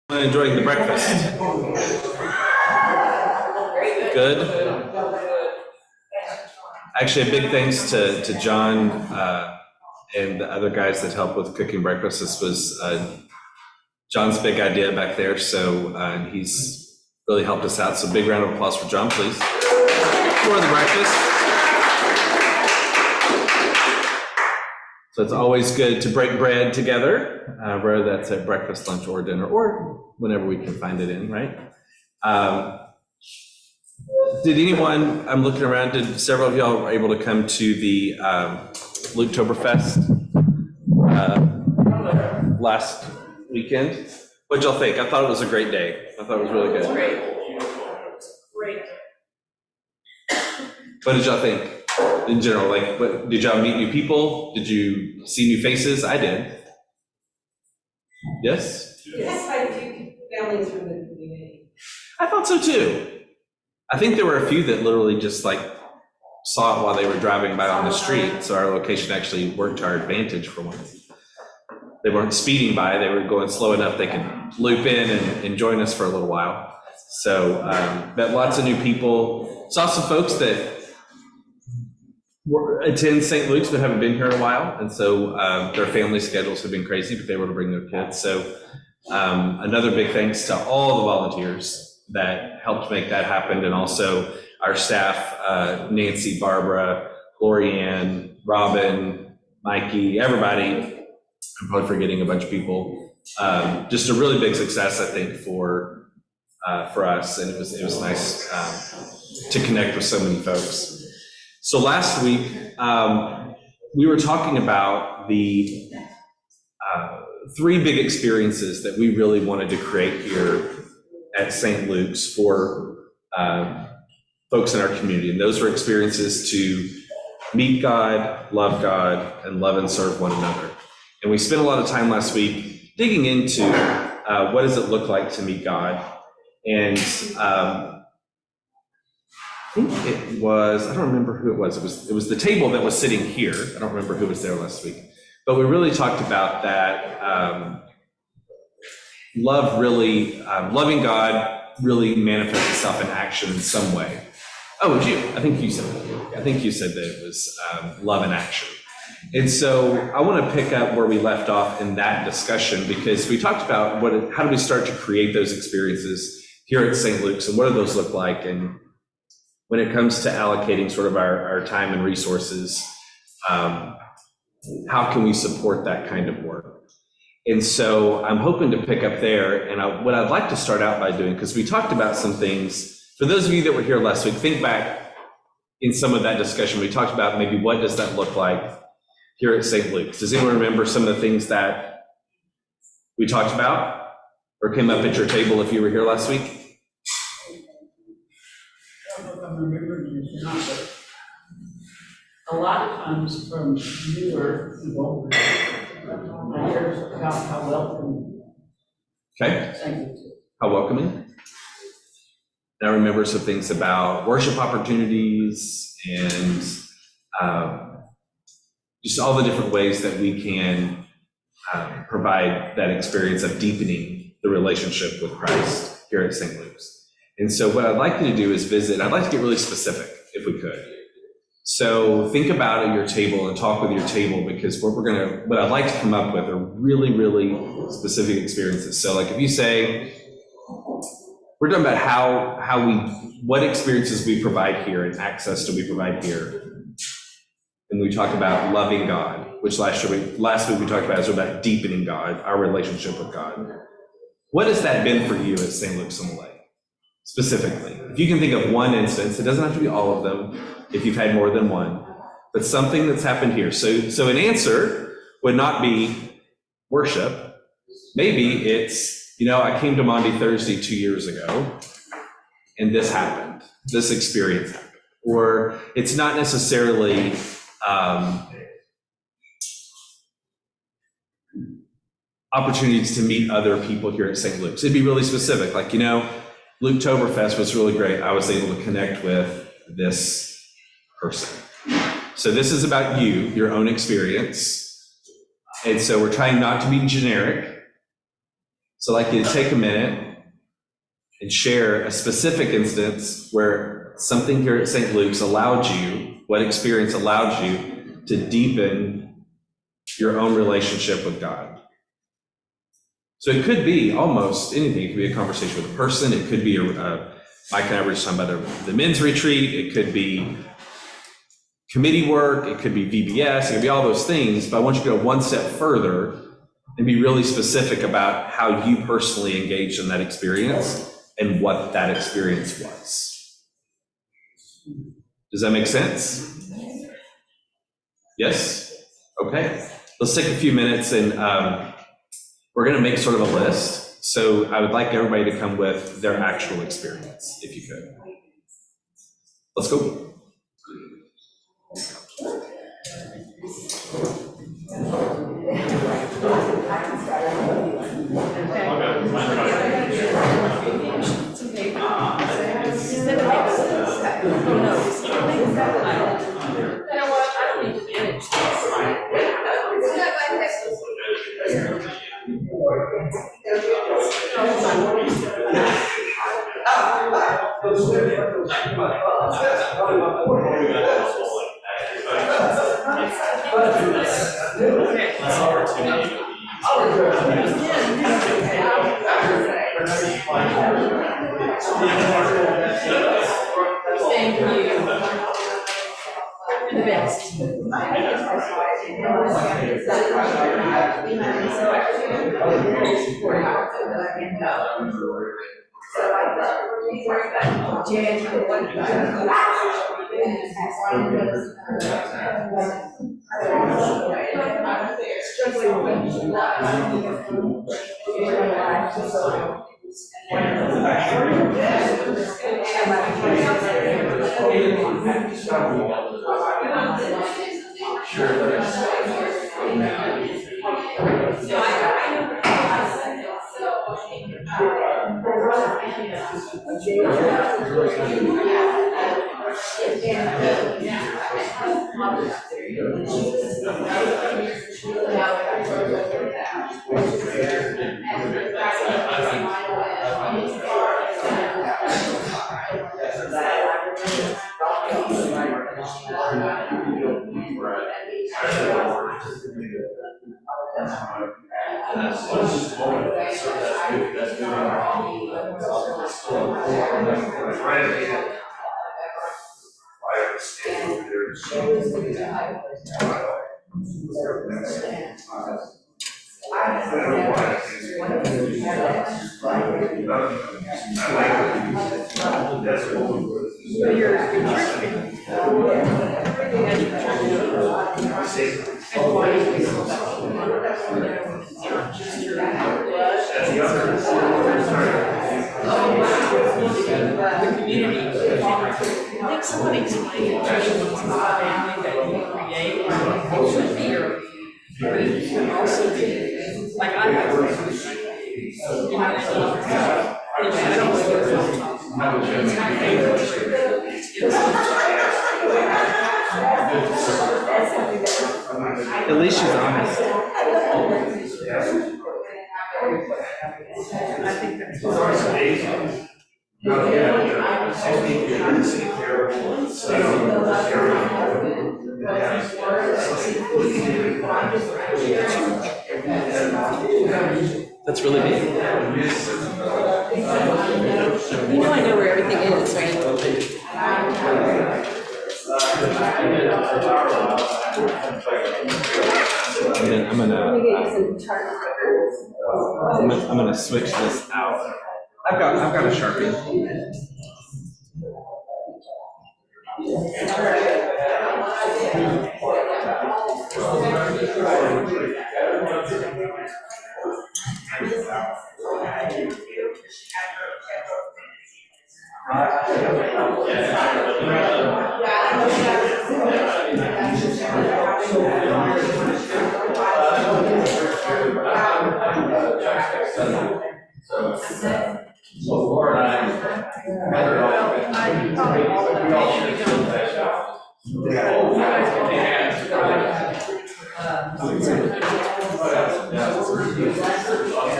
Enjoying the breakfast? Good. Actually, a big thanks to John and the other guys that helped with cooking breakfast. This was John's big idea back there, so he's really helped us out. So big round of applause for John, please, for the breakfast. So it's always good to break bread together, whether that's at breakfast, lunch, or dinner, or whenever we can find it in, right? Did anyone, I'm looking around, did several of y'all were able to come to the Luketoberfest last weekend? What'd y'all think? I thought it was a great day. I thought it was really good. Great. What did y'all think in general? Like, what, did y'all meet new people? Did you see new faces? I did. Yes? Yes, quite a few families from the community. I thought so too. I think there were a few that literally just like saw it while they were driving by on the street. So our location actually worked to our advantage for once. They weren't speeding by, they were going slow enough they could loop in and join us for a little while. So met lots of new people. Saw some folks that attend St. Luke's but haven't been here in a while. And so their family schedules have been crazy, but they were able to bring their kids. So another big thanks to all the volunteers that helped make that happen, and also our staff, Nancy, Barbara, Lorianne, Robin, Mikey, everybody. I'm probably forgetting a bunch of people. Just a really big success, I think, for us, and it was nice to connect with so many folks. So last week, we were talking about the 3 big experiences that we really wanted to create here at St. Luke's for folks in our community. And those were experiences to meet God, and love and serve one another. And we spent a lot of time last week digging into what does it look like to meet God. And I think it was, I don't remember who it was. It was the table that was sitting here. I don't remember who was there last week. But we really talked about that loving God really manifests itself in action in some way. Oh, it was you. I think you said that it was love in action. And so I want to pick up where we left off in that discussion, because we talked about how do we start to create those experiences here at St. Luke's, and what do those look like? And when it comes to allocating sort of our time and resources, how can we support that kind of work? And so I'm hoping to pick up there. And what I'd like to start out by doing, because we talked about some things, for those of you that were here last week, think back in some of that discussion. We talked about maybe what does that look like here at St. Luke's. Does anyone remember some of the things that we talked about or came up at your table if you were here last week? I don't know if I'm remembering this or not, but a lot of times from newer people, I hear about how welcoming. Okay. Thank you. How welcoming. And I remember some things about worship opportunities and just all the different ways that we can provide that experience of deepening the relationship with Christ here at St. Luke's. And so what I'd like you to do is I'd like to get really specific if we could. So think about at your table and talk with your table, because what I'd like to come up with are really, really specific experiences. So like if you say, we're talking about what experiences we provide here and access do we provide here. And we talk about loving God, which last week we talked about is about deepening God, our relationship with God. What has that been for you at St. Luke's on the Lake, specifically? If you can think of one instance, it doesn't have to be all of them, if you've had more than one, but something that's happened here. So an answer would not be worship. Maybe it's, I came to Maundy Thursday 2 years ago, and this happened, this experience happened. Or it's not necessarily opportunities to meet other people here at St. Luke's. It'd be really specific, like, Luketoberfest was really great. I was able to connect with this person. So this is about you, your own experience. And so we're trying not to be generic. So I'd like you to take a minute and share a specific instance where something here at St. Luke's allowed you, what experience allowed you to deepen your own relationship with God. So it could be almost anything. It could be a conversation with a person. It could be Mike and I were just talking about the men's retreat. It could be committee work. It could be VBS. It could be all those things. But I want you to go one step further and be really specific about how you personally engaged in that experience and what that experience was. Does that make sense? Yes? Okay. Let's take a few minutes and we're going to make sort of a list. So I would like everybody to come with their actual experience, if you could. Let's go. At least she's honest. I think that's That's really neat. You know I know where everything is, right? And then I'm gonna switch this out. I've got a Sharpie.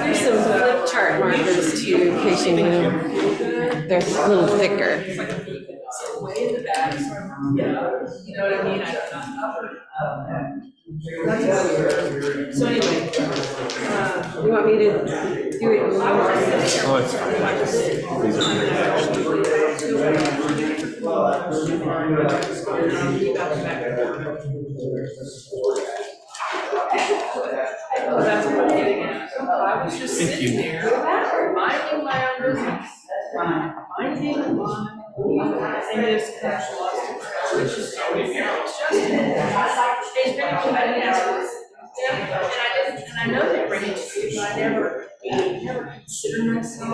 There's some flip heart markers too, in case you knew. They're a little thicker. Way in the back, you know what I mean? So anyway, You want me to do it? Oh, it's fine. These are that's what I'm getting at. I was just sitting there, minding my own business, minding my and this cash loss, which is so it's just it's been competitive. And I know they bring it to you, but I never consider myself. I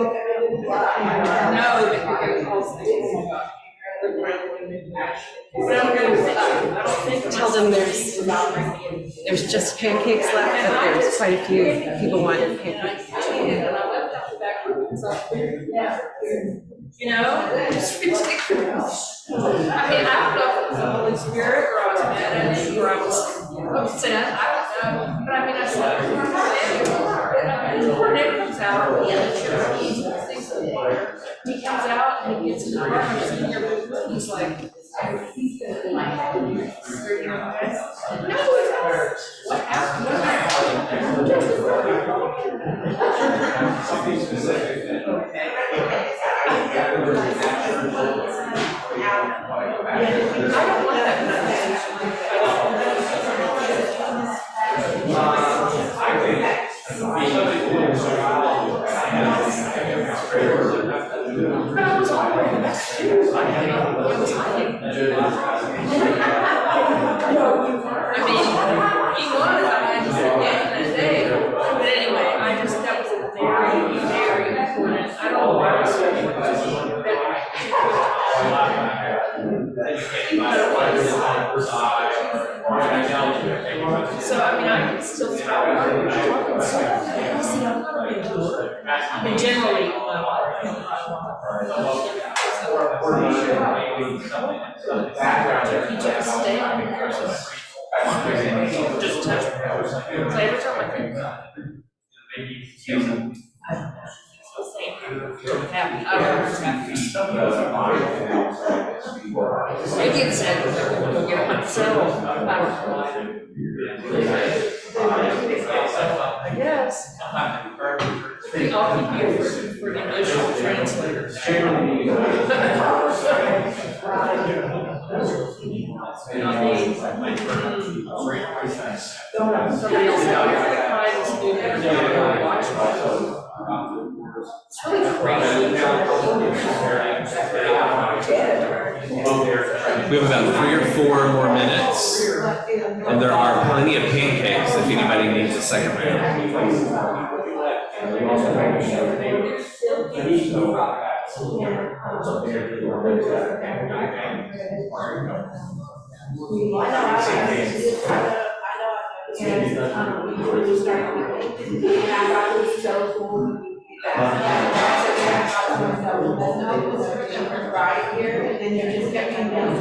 know that you're gonna call things. But I'm gonna I don't think Tell them there's just pancakes left, but there's quite a few people want pancakes. You know, it's ridiculous. I mean, I don't know if it was the Holy Spirit or I was mad at it or I was upset. I don't know. But I mean, I said, before Nick comes out, he comes out and he gets in the car and I'm sitting here with him. He's like, what happened? something specific. So, I mean, I can still start talking. And generally, you just stay on your person. Just touch me. So every time I think happy. Maybe it's said, so, I guess. I'll keep you for the English translators. Somebody else out here, the kindest dude ever watched. It's really crazy. We have about 3 or 4 more minutes, and there are plenty of pancakes if anybody needs a second round. Right here, and then you just get them down.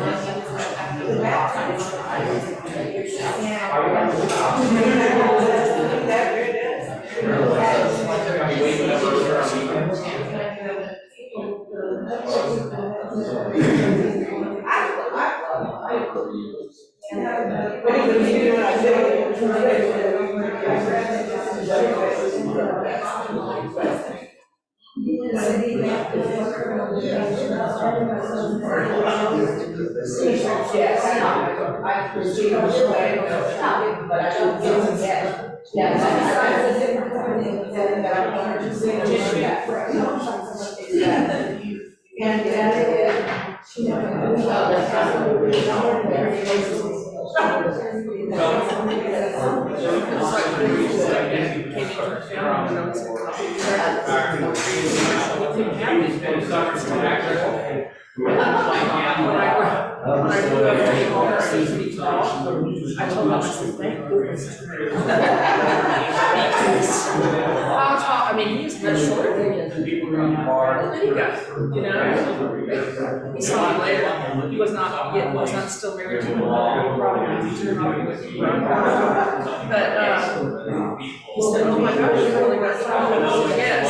I told him, I said, thank goodness. I mean, he's much shorter than he got, you know. He saw him later. He was not still married to him. Probably with him. But he said, oh my gosh, you really got to talk. Yes.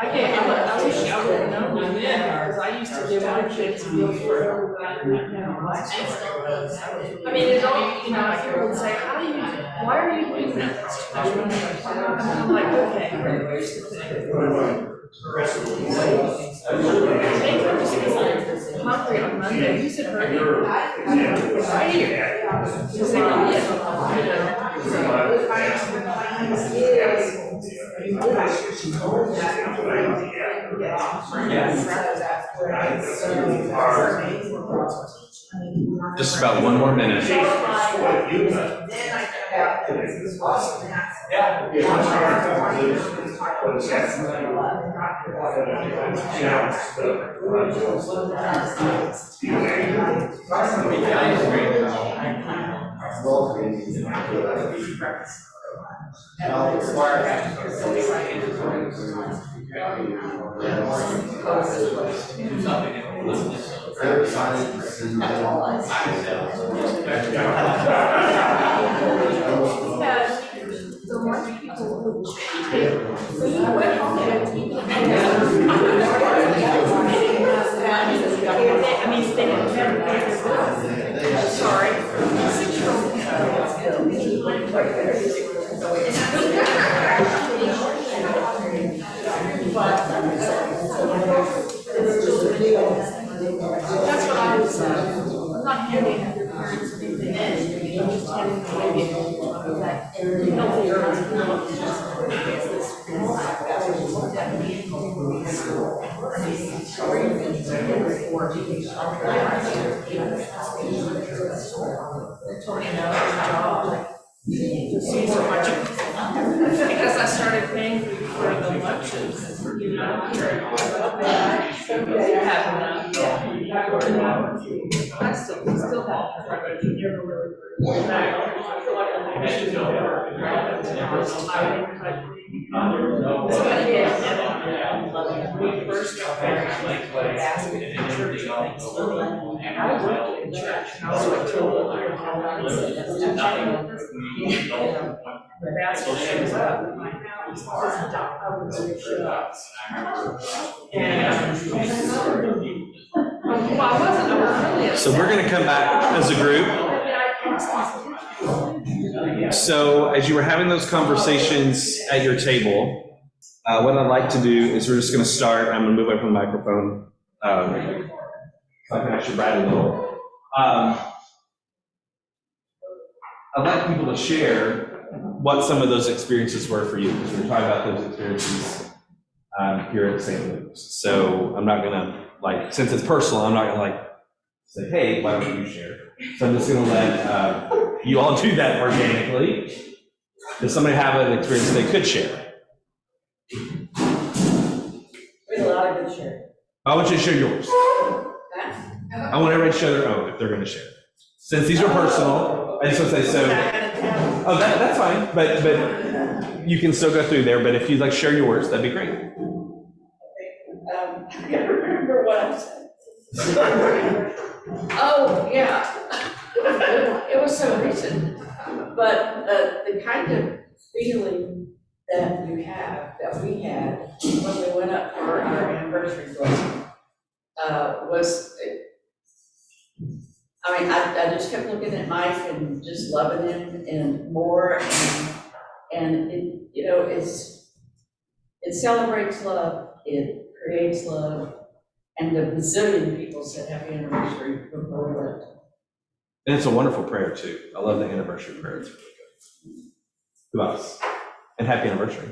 I wish I would have known by then, because I used to give my kids meals for everybody. I mean, it's all, people would say, how do you, why are you doing that? I'm like, okay, here's the thing. Take her to school hungry on Monday, who's it hurting? Right here. Because they don't get Just about one more minute. the more people who went home I mean, they didn't have their sorry. 6-year-old that's what I was I'm not handing your parents anything in, I'm just handing the baby that see so much because I started paying for the lunches, I still have. First the basket shows up in my house, So we're going to come back as a group. So as you were having those conversations at your table, what I'd like to do is we're just going to start. I'm going to move away from the microphone. So I can actually write a little. I'd like people to share what some of those experiences were for you, because we're talking about those experiences here at St. Luke's. So I'm not gonna, since it's personal, I'm not gonna say, hey, why don't you share? So I'm just gonna let you all do that organically. Does somebody have an experience they could share? We had a lot of good sharing. I want you to share yours. I want everybody to share their own if they're gonna share. Since these were personal, I just want to say, so, that's fine, but you can still go through there, but if you'd like to share yours, that'd be great. I can't remember what I said. Oh, yeah. It was so recent, but the kind of feeling that you have, that we had when we went up for our anniversary was, I mean, I just kept looking at Mike and just loving him and more, and it, it celebrates love, it creates love, and the bazillion people said happy anniversary before we left. And it's a wonderful prayer too. I love the anniversary prayer. It's really good. To us. And happy anniversary.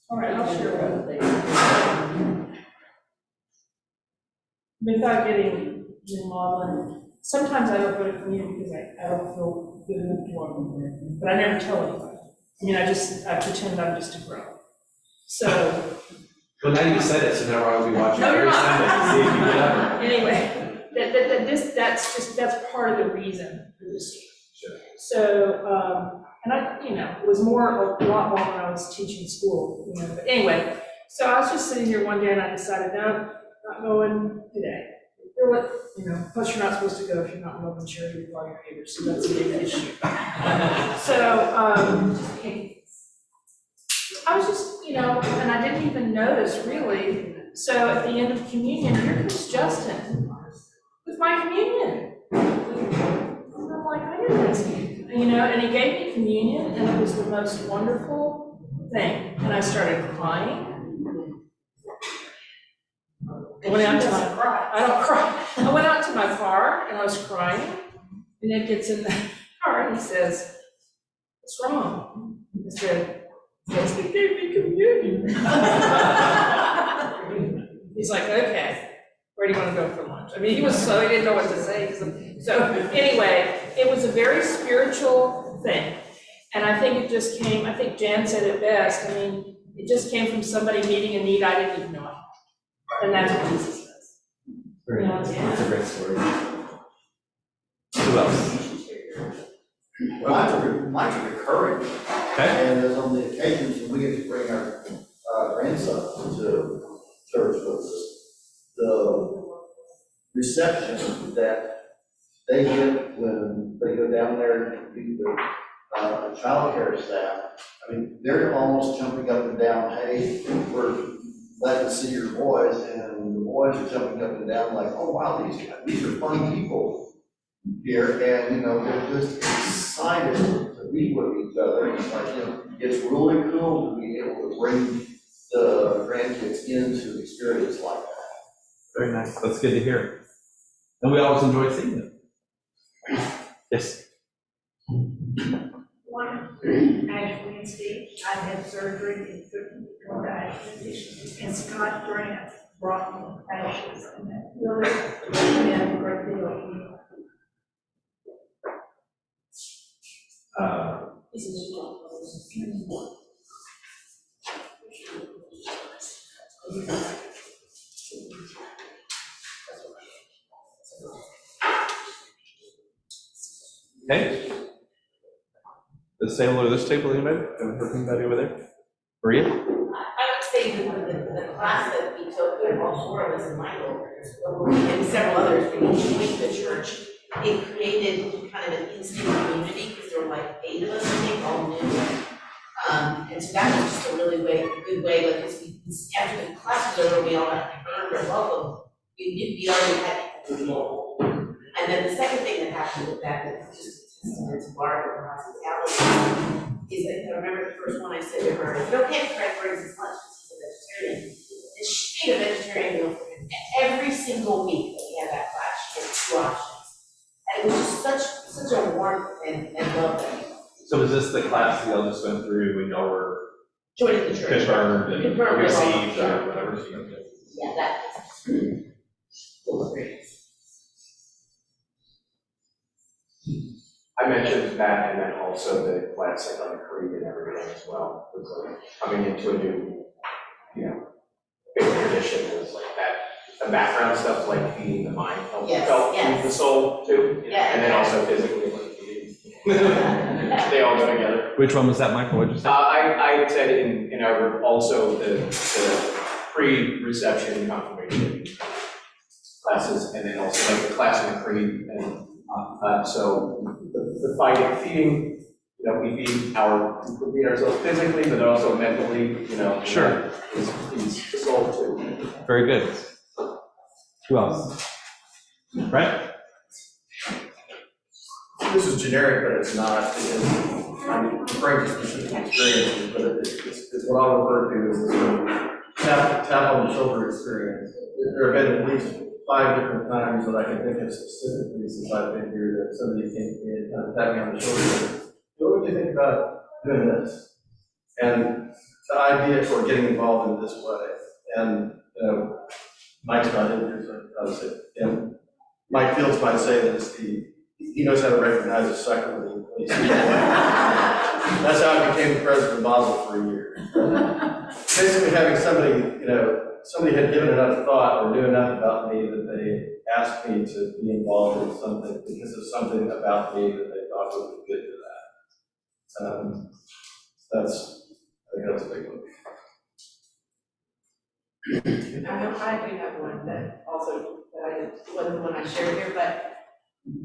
All right, I'll share one thing. without getting maudlin, sometimes I don't go to communion because I don't feel good enough to walk in there, but I never tell anybody. I mean, I pretend I'm just a bro. So. Well, now you said it, so now I'll be watching No, you're every not. Sunday to see if you get up. Anyway, that's part of the reason for this. Sure. So, and it was a lot more when I was teaching school, but anyway, so I was just sitting here one day and I decided, no, not going today. Plus you're not supposed to go if you're not involved in charity with all your neighbors, so that's a big issue. So, I was just, and I didn't even notice really. So at the end of communion, here comes Justin with my communion. And I'm like, I know this, and he gave me communion, and it was the most wonderful thing. And I started crying. I went out to my car. I don't cry. I went out to my car and I was crying. And Ed gets in the car and he says, "What's wrong?" I said, "Yes, they gave me communion." He's like, "Okay, where do you want to go for lunch?" I mean, he didn't know what to say. So anyway, it was a very spiritual thing. And I think it just came, I think Jan said it best. I mean, it just came from somebody meeting a need I didn't even know I had. And that's what Jesus does. Very nice. That's a great story. Who else? Well, mine's recurring. Okay. And it's on the occasions when we get to bring our grandson to church with us, the reception that they get when they go down there to meet the child care staff, I mean, they're almost jumping up and down, "Hey, we're glad to see your boys," and the boys are jumping up and down like, "Oh, wow, these are fun people here," and, they're just excited to be with each other. It's like, it's really cool to be able to bring the grandkids into an experience like that. Very nice. That's good to hear. And we always enjoy seeing them. Yes. Wednesday, I had surgery and took ashes, and Scott Grant brought me ashes, and that really meant a great deal. Okay. This table or this table, anybody? Anybody over there? Maria? I would say the class that we took, all four of us in Michael, and several others, when we joined the church, it created kind of an instant community, because there were like 8 of us, I think, all new. And so that was just a really good way, like, after the class was over, we all got to be welcome. We already had people involved. And then the second thing that happened with that just testament to Barbara hospitality is that I remember the first one I said to her, "It's okay if Craig brings his lunch because he's a vegetarian." And she made a vegetarian meal for him. Every single week that we had that class, she had 2 options. And it was just such a warmth and love that. So is this the class that y'all just went through when y'all were Joining the church. confirmed and Confirmed, received yeah. or whatever? Yeah, that's full of great. I mentioned that, and then also the class like on the creed and everything as well. It was like coming into a new, big tradition. It was like that. The background stuff, like feeding the mind, helped feed the soul too. Yeah. And then also physically, like feeding. They all go together. Which one was that, Michael? What'd you say? I said in our group also the pre-reception confirmation classes, and then also like the class in the creed, and so the feeding, we feed ourselves physically, but also mentally, Sure. is the soul too. Very good. Who else? Right? This is generic, but it's not, because I'm referring to specific experiences, but it's what I'll refer to as the sort of tap on the shoulder experience. There have been at least 5 different times that I can think of specifically since I've been here that somebody came to me and kind of tapped me on the shoulder and said, "What would you think about doing this?" And the idea for getting involved in this way, and Mike's not in here, so I would say, yeah. Mike Fields might say that it's he knows how to recognize a sucker when he sees one. That's how I became the president of Basel for a year. Basically having somebody had given enough thought or knew enough about me that they asked me to be involved in something because of something about me that they thought would be good for that. I think that's a big one. I do have one that also, wasn't the one I shared here, but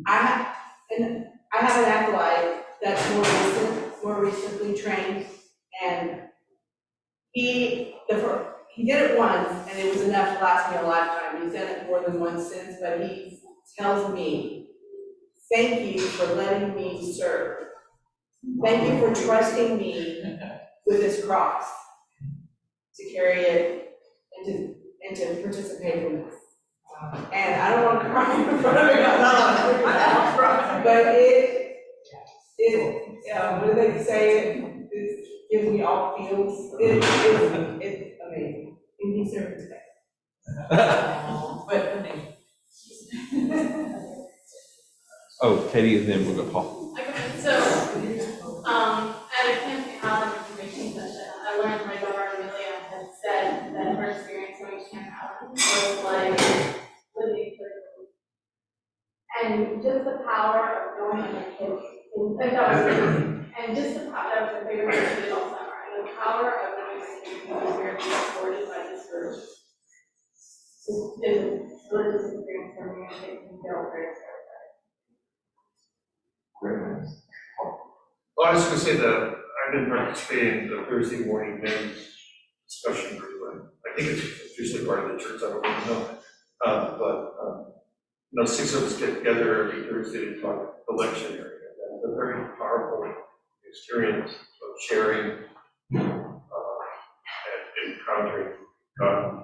I have an acolyte that's more recently trained, and he did it once, and it was enough to last me a lifetime. He's done it more than once since, but he tells me, thank you for letting me serve. Thank you for trusting me with this cross to carry it and to participate in this. And I don't want to cry in front of him, but what do they say? It gives me all feels. It's amazing. And he served today. But Oh, Katie, and then we'll go Paul. Okay, so, at a Camp Allen information session, I learned my daughter Amelia had said that her experience going to Camp Allen was like living through. And just the power of going on a kid, and just the power, that was her favorite thing she did all summer, and the power of knowing my kids who are very supported by this group. It's been a religious experience for me, and it can feel very Well, I was gonna say that I didn't participate in the Thursday morning men's discussion group. I think it's usually part of the church, I don't really know. 6 of us get together every Thursday to talk election area. That's a very powerful experience of sharing and encountering God.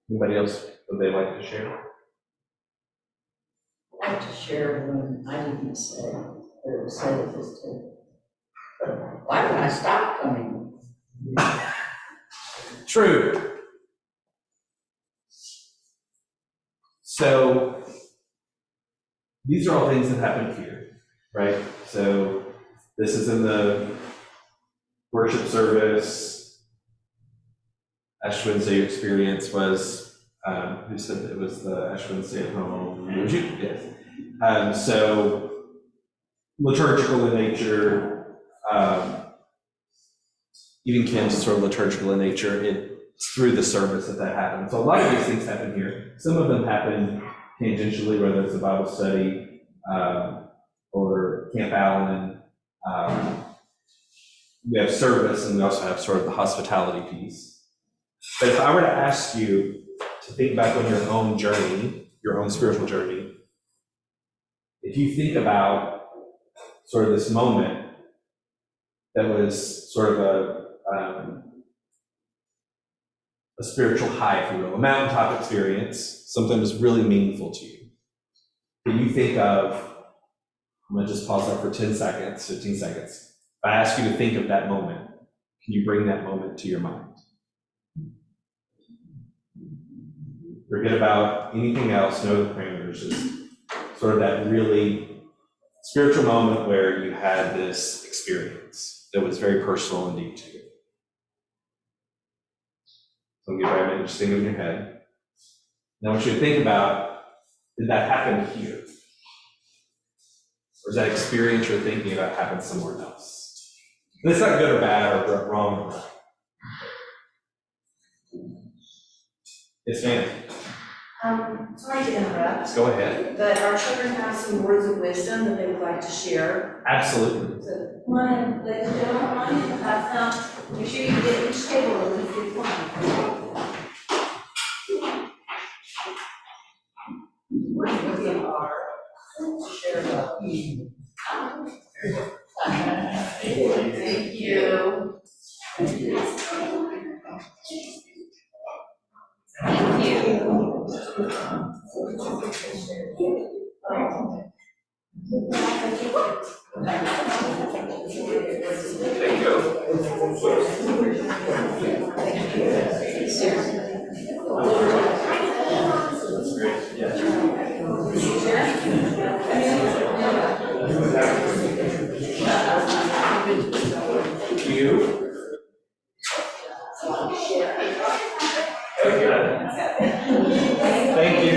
Anybody else would they like to share? I'd like to share one I didn't say, but it was said at this table. Why did I stop coming? True. So these are all things that happen here, right? So this is in the worship service. Ash Wednesday experience was, who said it was the Ash Wednesday at home? Was you? Yes. So liturgical in nature, even Kim's sort of liturgical in nature. It's through the service that happens. So a lot of these things happen here. Some of them happen tangentially, whether it's a Bible study or Camp Allen. We have service, and we also have sort of the hospitality piece. But if I were to ask you to think back on your own journey, your own spiritual journey, if you think about sort of this moment that was sort of a spiritual high, if you will, a mountaintop experience, something that was really meaningful to you. Can you think of, I'm gonna just pause there for 10 seconds, 15 seconds. If I ask you to think of that moment, can you bring that moment to your mind? Forget about anything else, no other parameters, just sort of that really spiritual moment where you had this experience that was very personal and deep to you. So give you a minute, just think of it in your head. Now I want you to think about, did that happen here? Or is that experience you're thinking about happen somewhere else? And it's not good or bad or wrong or right. Yes, ma'am. Sorry to interrupt, Go ahead. but our children have some words of wisdom that they would like to share. Absolutely. So, one, ladies and gentlemen, make sure you get each table at least get one. thank you. Thank you. Thank you. Thank you.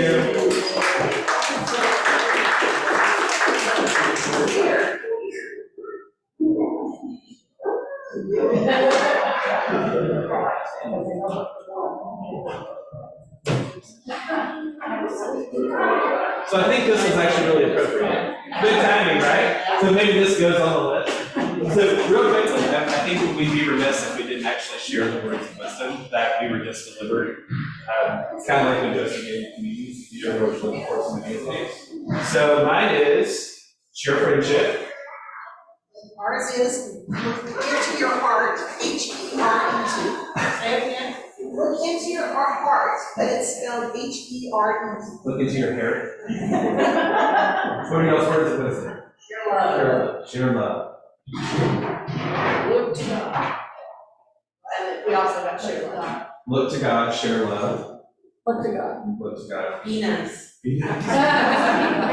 So I think this is actually really appropriate. Good timing, right? So maybe this goes on the list. So real quickly, I think we'd be remiss if we didn't actually share the words of wisdom that we were just delivered. It's kind of like when Joseph gave communities, these are words looking for some of these days. So mine is share friendship. Ours is look into your heart, H-E-R-E-T. Say it again. Look into your heart, but it's spelled H-E-R-E-T. Look into your hair. What are y'all's words of wisdom? Your love. Share love. Look to God. And we also got share love. Look to God, share love. Look to God. Look to God. Be nice. Be nice. I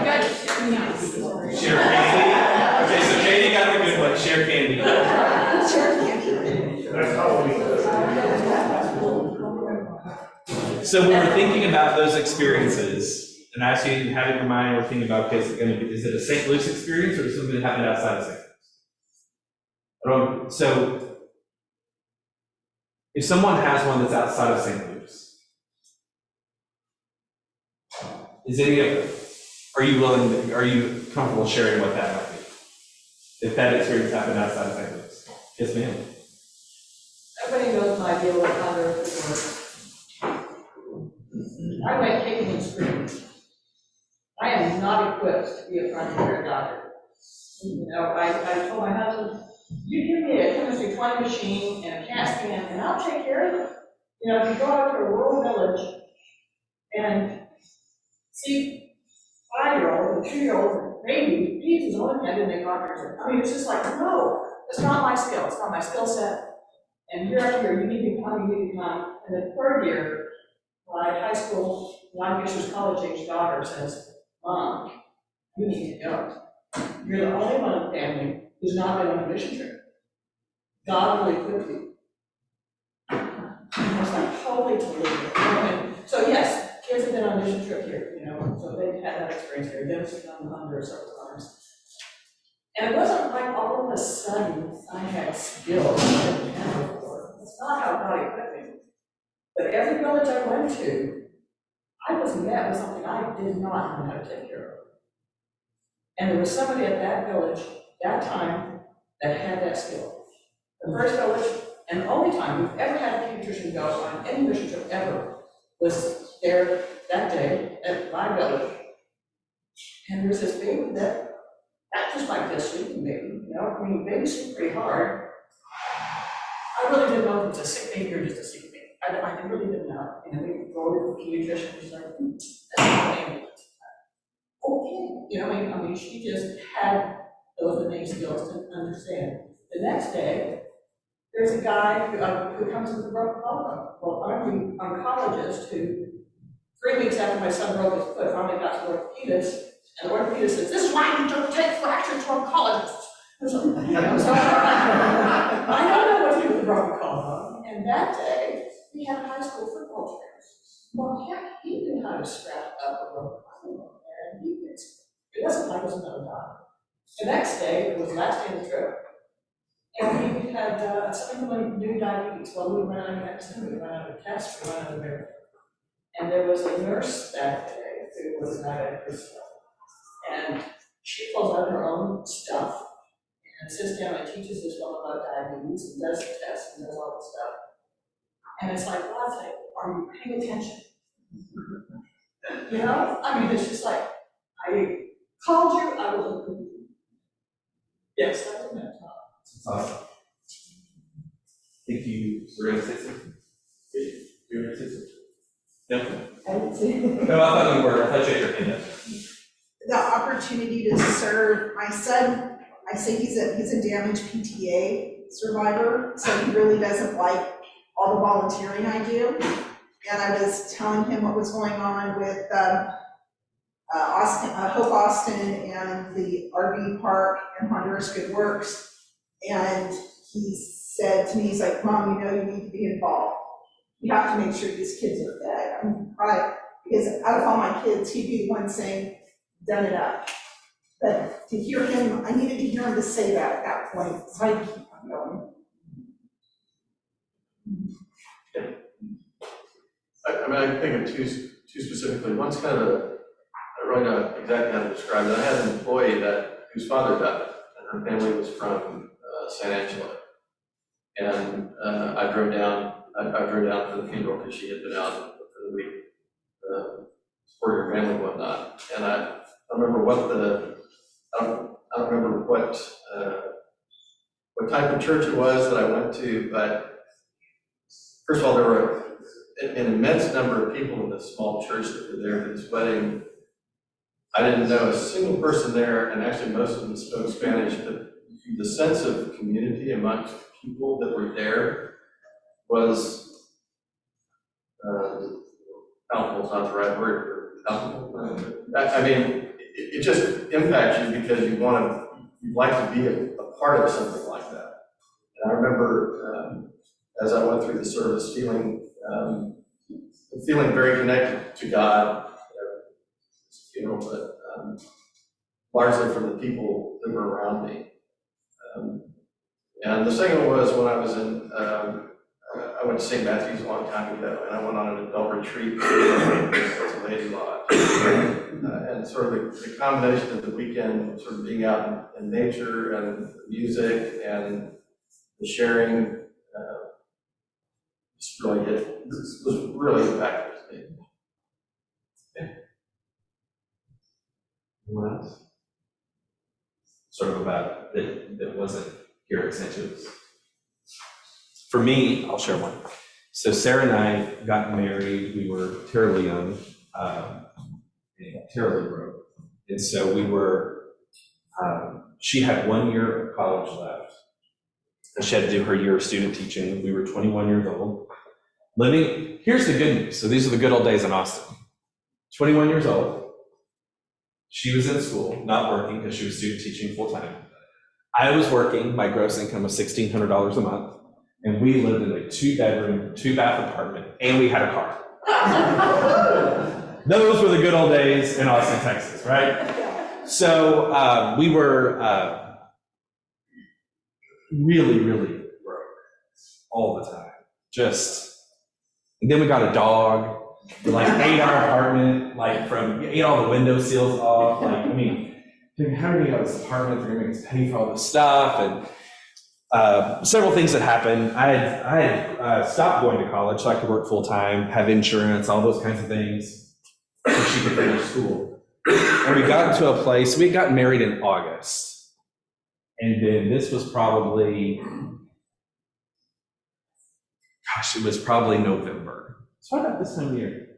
got share nice. Share candy. Okay, so Katie got the good one. Share candy. Share candy. That's how we. So when we're thinking about those experiences, and actually having in mind, we're thinking about, okay, is it a St. Luke's experience or is something that happened outside of St. Luke's? So if someone has one that's outside of St. Luke's, are you comfortable sharing what that might be? If that experience happened outside of St. Luke's? Yes, ma'am. Everybody knows my deal with other words. I went kicking and screaming. I am not equipped to be a primary care doctor. You know, I told my husband, you give me a chemistry 20 machine and a CAT scan, and I'll take care of it. You know, if you go out to a rural village and see 5-year-olds and 2-year-olds and babies, Jesus, only thing I didn't make doctors. I mean, it's just like, no, it's not my skill, it's not my skill set. And year after year, you need to come. And the third year, my high school, non-ambitious college-age daughter says, Mom, you need to go. You're the only one in the family who's not been on a mission trip. God really equipped you. I was like, holy Toledo. So yes, kids have been on a mission trip here, you know, so they've had that experience here. Dennis has done under several times. And it wasn't like all of a sudden I had skills I didn't have before. It's not how God equipped me. But every village I went to, I was met with something I did not know how to take care of. And there was somebody at that village, that time, that had that skill. The first village, and the only time we've ever had a pediatrician go on any mission trip ever, was there that day at my village. And there was this baby that just like this sleeping baby, you know, I mean, babies sleep pretty hard. I really didn't know if it was a sick baby or just a sleeping baby. I really didn't know. You know, we go to the pediatrician, she's like, that's not an ambulance. Okay, you know, I mean, she just had those innate skills to understand. The next day, there's a guy who comes with a broken collarbone. Well, I'm an oncologist who, 3 weeks after my son broke his foot, finally got to orthopedist. And the orthopedist says, this is why you don't take fractures to oncologists. So, I don't know what to do with the broken collarbone. And that day, we had high school football players. Well, heck, he knew how to scrap up a broken collarbone there, and he fixed it. It wasn't like it was another doctor. The next day, it was the last day of the trip, and we had something like new diabetes. Well, we ran out of medicine, we ran out of tests, we ran out of everything. And there was a nurse that day who was not at Episcopal. And she pulls out her own stuff and sits down and teaches us all about diabetes and does the tests and does all the stuff. And it's like, well, it's like, are you paying attention? You know? I mean, it's just like, I called you, I will include you. Yes, I did that talk. That's awesome. Think you were going to say something? You were going to say something? No? I didn't see. No, I thought you were. I thought you had your hand up. The opportunity to serve. My son I say he's a damaged PTA survivor, so he really doesn't like all the volunteering I do. And I was telling him what was going on with Austin, Hope Austin and the RV park and Honduras Good Works. And he said to me, he's like, Mom, you need to be involved. You have to make sure these kids are fed. I'm right, because out of all my kids, he'd be the one saying, done it up. But to hear him, I needed to hear him to say that at that point, so I had to keep on going. I think of two specifically. One's kind of I really don't know exactly how to describe it. I had an employee whose father died, and her family was from San Angelo. And I drove down for the funeral because she had been out for the week for her family and whatnot. And I don't remember I don't remember what type of church it was that I went to, but first of all, there were an immense number of people in this small church that were there for this wedding. I didn't know a single person there, and actually most of them spoke Spanish, but the sense of community amongst people that were there was, palpable is not the right word, or palpable. I mean, it just impacts you because you'd like to be a part of something like that. And I remember, as I went through the service, feeling very connected to God, but largely from the people that were around me. And the second one was when I was I went to St. Matthew's a long time ago, and I went on an adult retreat at the Lady Lodge. And sort of the combination of the weekend, sort of being out in nature and the music and the sharing, was really impactful to me. Anyone else? Sort of about that wasn't here at St. Jude's. For me, I'll share one. So Sarah and I got married. We were terribly young, terribly broke, and so we were. She had 1 year of college left, and she had to do her year of student teaching. We were 21 years old. Here's the good news. So these are the good old days in Austin. 21 years old. She was in school, not working because she was student teaching full time. I was working, my gross income was $1,600 a month, and we lived in a 2-bedroom, 2-bath apartment, and we had a car. Those were the good old days in Austin, Texas, right? So we were really, really broke all the time. And then we got a dog. We ate our apartment, ate all the window seals off. How do we get out of this apartment? They're gonna make us pay for all this stuff, and several things that happened. I had stopped going to college so I could work full time, have insurance, all those kinds of things, so she could finish school. And we got to a place. We got married in August, and then this was probably, it was probably November. So about this time of year.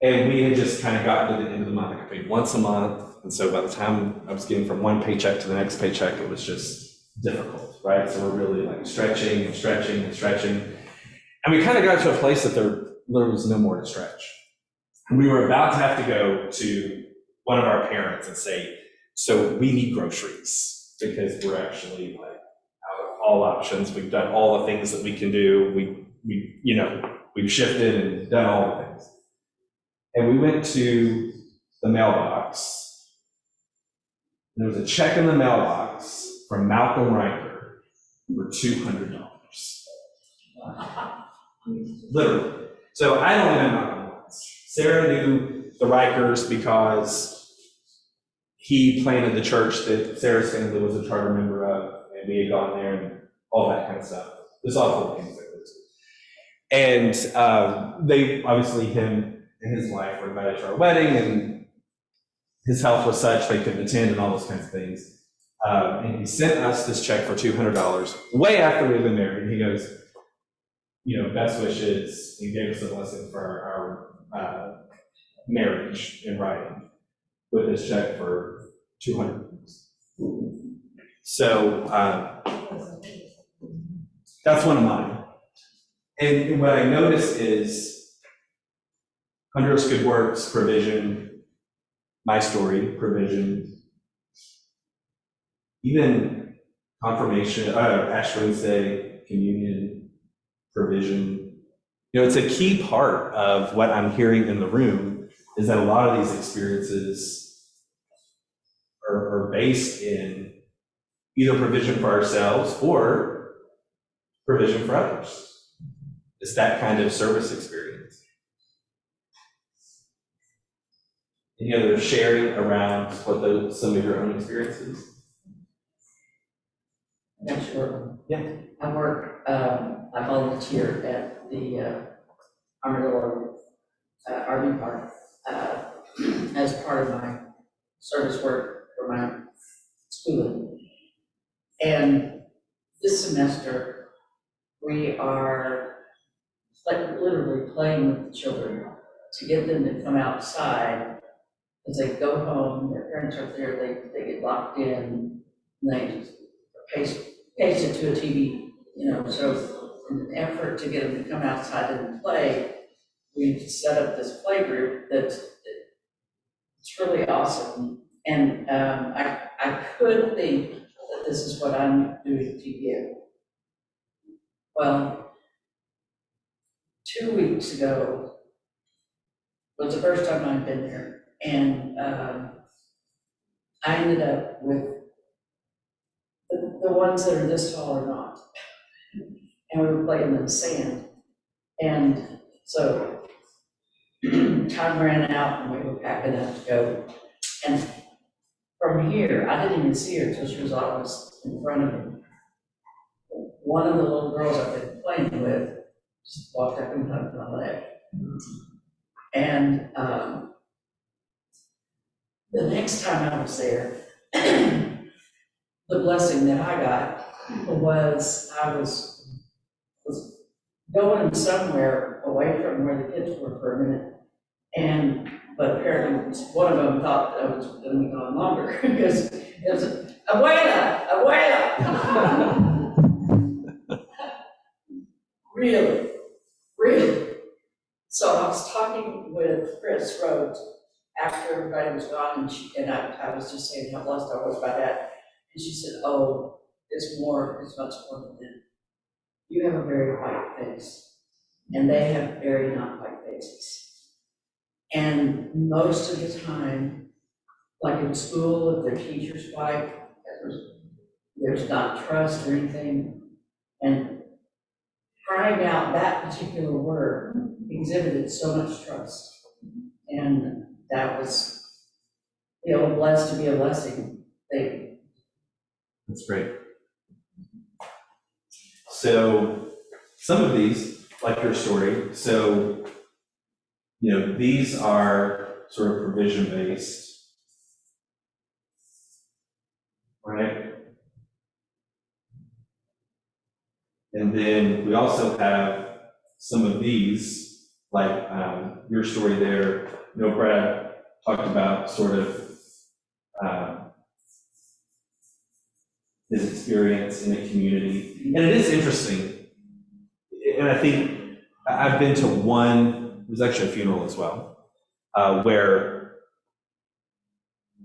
And we had just kind of gotten to the end of the month. I got paid once a month. And so by the time I was getting from one paycheck to the next paycheck, it was just difficult, right? So we're really stretching and stretching and stretching. And we kind of got to a place that there was no more to stretch. And we were about to have to go to one of our parents and say, so we need groceries because we're actually out of all options. We've done all the things that we can do. We've shifted and done all the things. And we went to the mailbox. There was a check in the mailbox from Malcolm Riker for $200. Literally. So I don't know Malcolm once. Sarah knew the Rikers because he planted the church that Sarah's family was a charter member of, and we had gone there and all that kind of stuff. There's all the things like this. And they, obviously, him and his wife were invited to our wedding, and his health was such they couldn't attend and all those kinds of things. And he sent us this check for $200 way after we'd been married. He goes, best wishes. He gave us a blessing for our marriage in writing with this check for $200. So that's one of mine. And what I notice is Honduras Good Works, provision, my story, provision, even confirmation, Ash Wednesday, communion, provision. You know, it's a key part of what I'm hearing in the room is that a lot of these experiences are based in either provision for ourselves or provision for others. It's that kind of service experience. Any other sharing around what some of your own experiences? That's your. Yeah. I work, I volunteer at the Armadillo RV Park as part of my service work for my schooling. And this semester, we are like literally playing with the children to get them to come outside. As they go home, their parents are there, they get locked in, and they paste it to a TV, you know. So in an effort to get them to come outside and play, we've set up this play group that's it's really awesome. And I could think that this is what I'm doing to you. Well, 2 weeks ago was the first time I'd been there, and I ended up with the ones that are this tall or not, and we were playing in the sand, and so time ran out and we were packing up to go, and from here, I didn't even see her until she was almost in front of me. One of the little girls I've been playing with just walked up and hugged my leg. And the next time I was there, the blessing that I got was I was going somewhere away from where the kids were for a minute, but apparently one of them thought I was going to be gone longer because it was abuela, abuela. Really. So I was talking with Chris Rhodes after everybody was gone, and I was just saying how blessed I was by that. And she said, "Oh, it's much more than that. You have a very white face, and they have very not white faces. And most of the time, like in school, if their teacher's white, there's not trust or anything. And trying out that particular word exhibited so much trust. And that was, blessed to be a blessing thing." That's great. So some of these, like your story, so, these are sort of provision-based, right? And then we also have some of these, like your story there. Brad talked about sort of his experience in the community. And it is interesting. And I think I've been to one, it was actually a funeral as well, where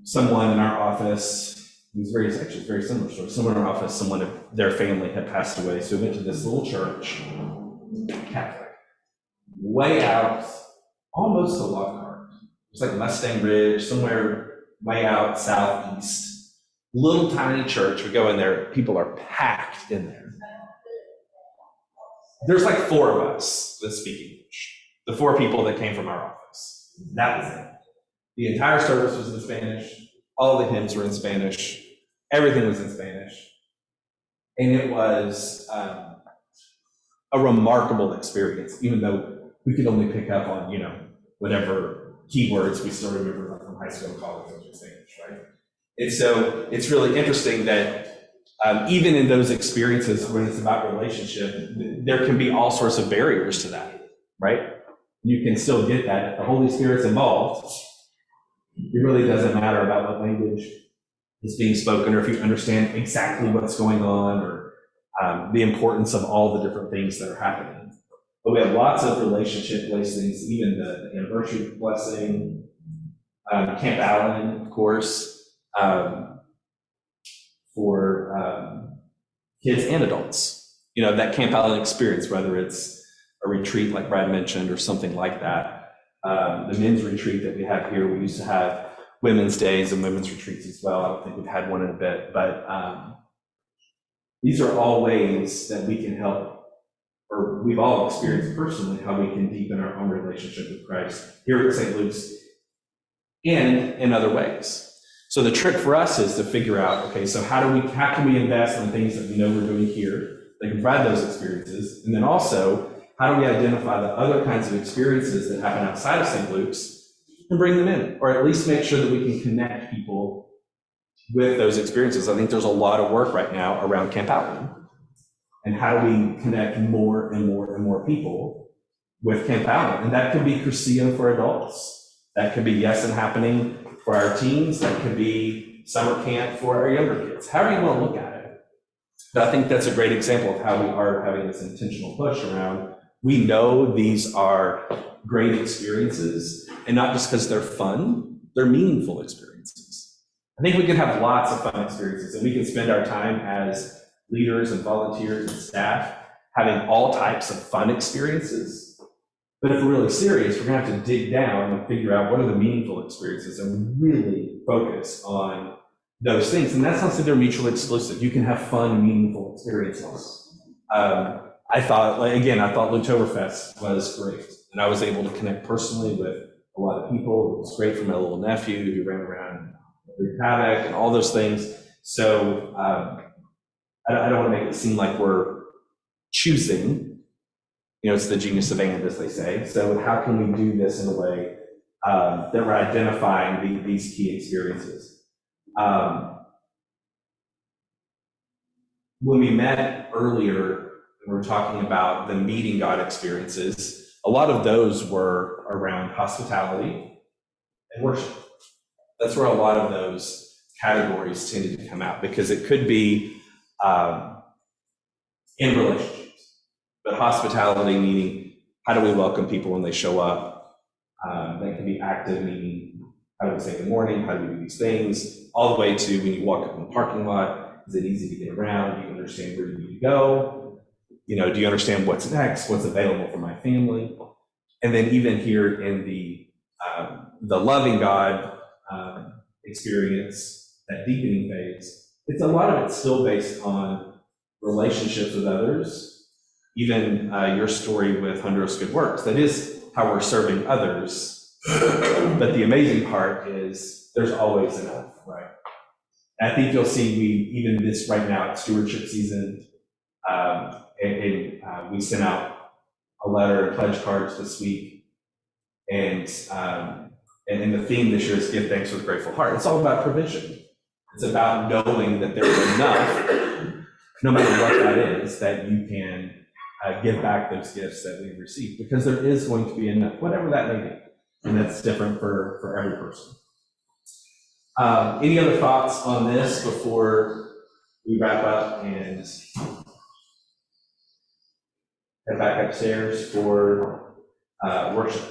someone in our office, it was actually a very similar story. Someone in our office, their family had passed away. So we went to this little church, Catholic, way out, almost to Lockhart. It was like Mustang Ridge, somewhere way out southeast. Little tiny church. We go in there, people are packed in there. There's like 4 of us that speak English. The 4 people that came from our office. That was it. The entire service was in Spanish. All the hymns were in Spanish. Everything was in Spanish. And it was a remarkable experience, even though we could only pick up on, whatever keywords we still remember from high school and college in Spanish, right? And so it's really interesting that even in those experiences when it's about relationship, there can be all sorts of barriers to that, right? You can still get that. If the Holy Spirit's involved, it really doesn't matter about what language is being spoken, or if you understand exactly what's going on, or the importance of all the different things that are happening. But we have lots of relationship blessings, even the anniversary blessing, Camp Allen, of course, for kids and adults. You know, that Camp Allen experience, whether it's a retreat like Brad mentioned or something like that. The men's retreat that we have here, we used to have women's days and women's retreats as well. I don't think we've had one in a bit, but these are all ways that we can help, or we've all experienced personally, how we can deepen our own relationship with Christ here at St. Luke's and in other ways. So the trick for us is to figure out, okay, so how can we invest in things that we know we're doing here that can provide those experiences? And then also, how do we identify the other kinds of experiences that happen outside of St. Luke's and bring them in, or at least make sure that we can connect people with those experiences? I think there's a lot of work right now around Camp Allen. And how do we connect more and more and more people with Camp Allen? And that could be Crucium for adults. That could be Yes and Happening for our teens. That could be summer camp for our younger kids. However you want to look at it. But I think that's a great example of how we are having this intentional push around. We know these are great experiences, and not just because they're fun, they're meaningful experiences. I think we can have lots of fun experiences, and we can spend our time as leaders and volunteers and staff having all types of fun experiences. But if we're really serious, we're gonna have to dig down and figure out what are the meaningful experiences and really focus on those things. And that's not that they're mutually exclusive. You can have fun, meaningful experiences. I thought Lutoberfest was great. And I was able to connect personally with a lot of people. It was great for my little nephew who ran around and wreaked havoc and all those things. So I don't want to make it seem like we're choosing. You know, it's the genius of and, as they say. So how can we do this in a way that we're identifying these key experiences? When we met earlier, we were talking about the meeting God experiences. A lot of those were around hospitality and worship. That's where a lot of those categories tended to come out, because it could be in relationships. But hospitality meaning, how do we welcome people when they show up? That can be active, meaning, how do we say good morning? How do we do these things? All the way to when you walk up in the parking lot, is it easy to get around? Do you understand where you need to go? You know, do you understand what's next? What's available for my family? And then even here in the loving God experience, that deepening phase, it's a lot of it's still based on relationships with others. Even your story with Honduras Good Works, that is how we're serving others. But the amazing part is there's always enough, right? And I think you'll see even this right now, it's stewardship season, and we sent out a letter and pledge cards this week. And the theme this year is Give Thanks with a Grateful Heart. It's all about provision. It's about knowing that there's enough, no matter what that is, that you can give back those gifts that we've received, because there is going to be enough, whatever that may be. And that's different for every person. Any other thoughts on this before we wrap up and head back upstairs for worship?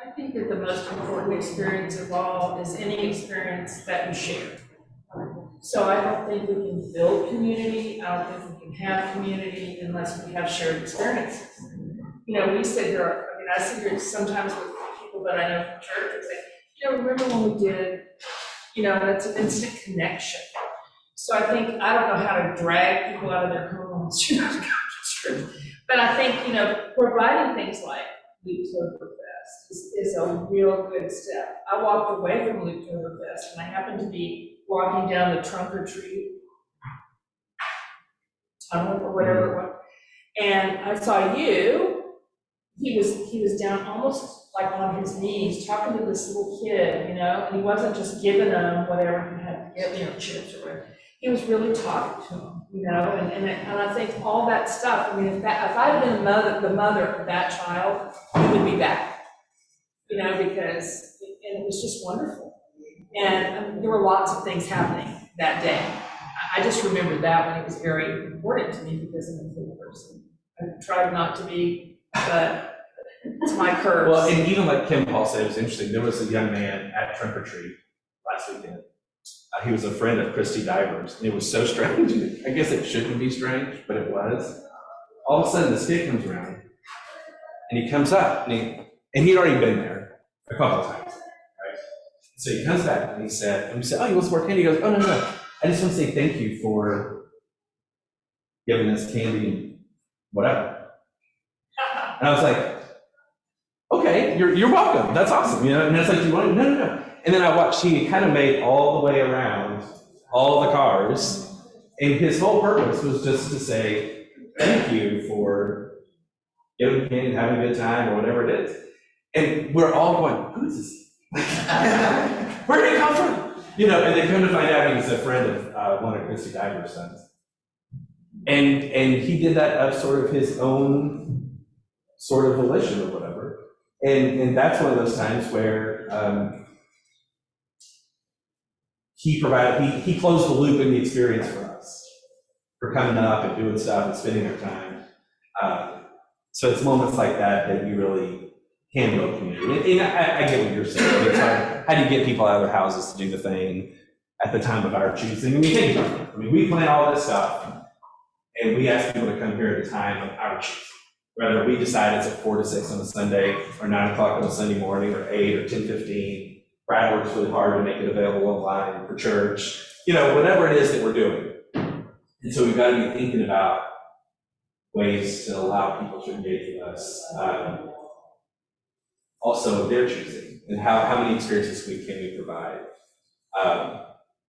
I think that the most important experience of all is any experience that we share. So I don't think we can build community, I don't think we can have community unless we have shared experiences. You know, we sit here, I sit here sometimes with people that I know from church and say, you know, remember when we did, you know, that's an instant connection. So I think, I don't know how to drag people out of their homes, you know, to go to church. But I think, you know, providing things like Lutoberfest is a real good step. I walked away from Lutoberfest and I happened to be walking down the trunk or treat tunnel or whatever it was. And I saw you, he was down almost like on his knees, talking to this little kid, you know, and he wasn't just giving them whatever he had to give, you know, chips or whatever. He was really talking to him, you know, and I think all that stuff, I mean, if I had been the mother of that child, he would be back, you know, because, and it was just wonderful. And there were lots of things happening that day. I just remember that when it was very important to me because I'm a faith person. I tried not to be, but it's my curse. Well, and even like Kim Paul said, it was interesting. There was a young man at Trunk or Treat last weekend. He was a friend of Christy Divers, and it was so strange. I guess it shouldn't be strange, but it was. All of a sudden, this kid comes around, and he comes up, and he'd already been there a couple of times, right? So he comes back, and we said, oh, you want some more candy? He goes, oh, no. I just want to say thank you for giving us candy and whatever. And I was like, okay, you're welcome. That's awesome. And it's like, do you want it? No. And then I watched, he kind of made all the way around all the cars. And his whole purpose was just to say, thank you for giving candy and having a good time or whatever it is. And we're all going, who is this? Where did he come from? And they come to find out he's a friend of one of Christy Diver's sons. And he did that of sort of his own sort of volition or whatever. And that's one of those times where he closed the loop in the experience for us, for coming up and doing stuff and spending our time. So it's moments like that you really can build community. And I get what you're saying. It's like, how do you get people out of their houses to do the thing at the time of our choosing? Think about it. We plan all this stuff, and we ask people to come here at the time of our choosing. Whether we decide it's at 4 to 6 on a Sunday, or 9 o'clock on a Sunday morning, or 8 or 10:15. Brad works really hard to make it available online for church, whatever it is that we're doing. And so we've got to be thinking about ways to allow people to engage with us. Also, their choosing, and how many experiences can we provide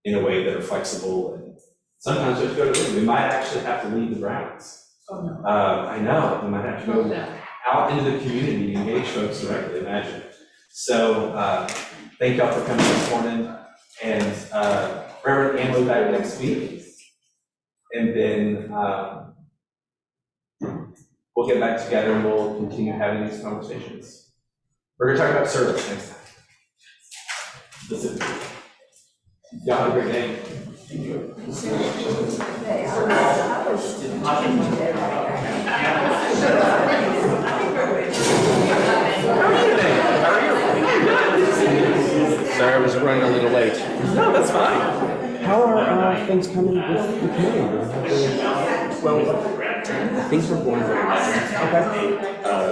in a way that are flexible. And sometimes we have to go to, we might actually have to leave the grounds. Oh, no. I know, we might have to go out into the community, engage folks directly, imagine. So thank y'all for coming this morning, and Reverend Ann will be back next week, and then we'll get back together and we'll continue having these conversations. We're going to talk about service next time, specifically. Y'all have a great day. Thank you. Sorry, I was running a little late. No, that's fine. How are things coming with the community? Well, I think we're going to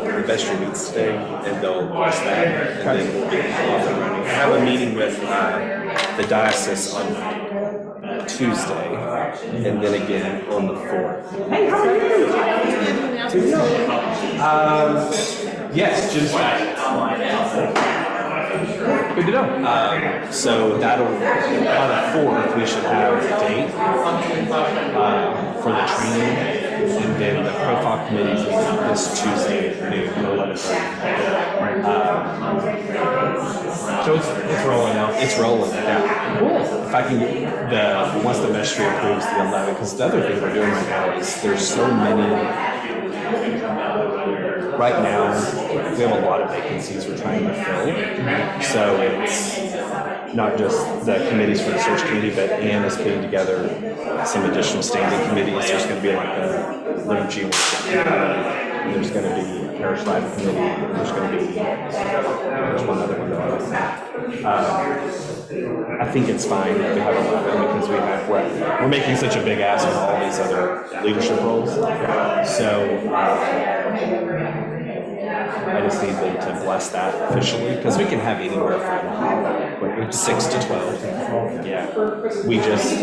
the vestry meets today, and they'll bless that, and then we'll get off and running. I have a meeting with the diocese on Tuesday, and then again on the 4th. Hey, how are you? Yes, Jim's back. Good to know. So that'll, on the 4th, we should have a date for the training, and then the profile committee is meeting this Tuesday at noon, 11:30. So it's rolling out. It's rolling, yeah. Cool. If I can get once the vestry approves the 11th, because the other thing we're doing right now is there's so many. Right now, we have a lot of vacancies we're trying to fill. So it's not just the committees for the search committee, but Ann is putting together some additional standing committees. There's going to be like a liturgy worship committee. There's going to be a parish life committee. There's going to be, there's one other one that I think it's fine that we have 11 because we're making such a big ask of all these other leadership roles. So I just need them to bless that officially, because we can have anywhere from 6 to 12. Yeah, we just